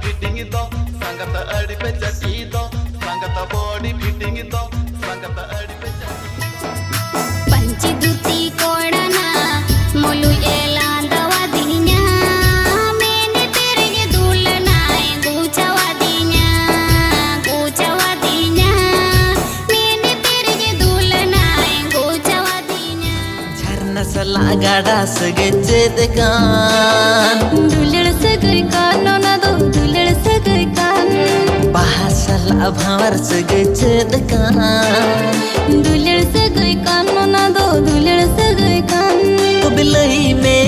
fitting दो संगत अड़ी पे चटी दो संगत बॉडी फिटिंग दो संगत अड़ी पे चटी पंची दूती कोड़ना मोलू एला दवा दिन्या मैंने तेरे ये दुलना गुचवा दिन्या मैंने तेरे ये दुलना गुचवा दिन्या झरना सला गाड़ा सगे देकान दुलड़ सगई कान ना दो दुलड़ सगई कान bahasa भावर सगे देकान दुलड़ सगई कान ना दो दुलड़ सगई कान तो बिलही में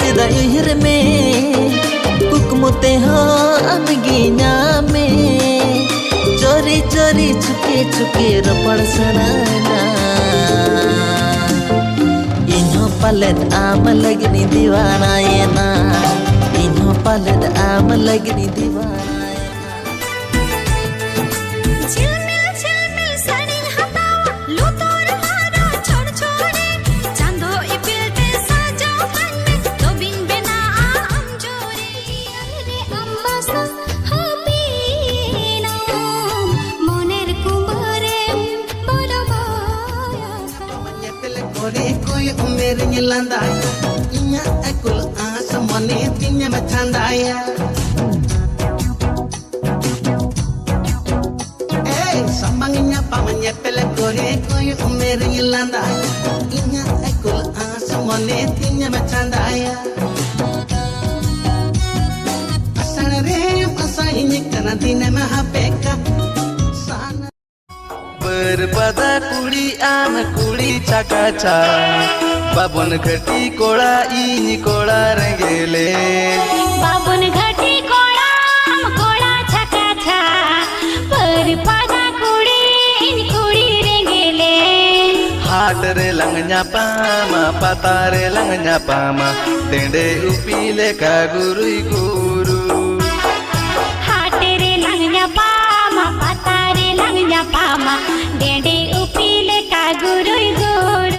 चिदा इहर में कुकमुते हो अनगिना में चोरी चोरी छुके छुके रपड़ सनाना इन्हों पलट आम लगनी दीवाना ये ना इन्हों पलट आम लगनी दीवाना मेरे नीलंदा इन्या एकुल आस मने तिन्या मचांदाया samangnya pamannya pele kore koyo मेरे नीलंदा इन्या एकुल आस मने तिन्या मचांदाया asana re asa ini kana dine mahapeka berpada kuli anak kuli cakaca babon घटी कोड़ा ini कोड़ा रंगेले बाबुन घटी कोड़ा छका छा पर पादा कुड़ी इन कुड़ी रेंगेले हाट रे लंगnya pama pata रे लंगnya pama तेंडे upile का गुरुई गुरु हाट रे लंगnya pama pata रे लंगnya pama डेंडे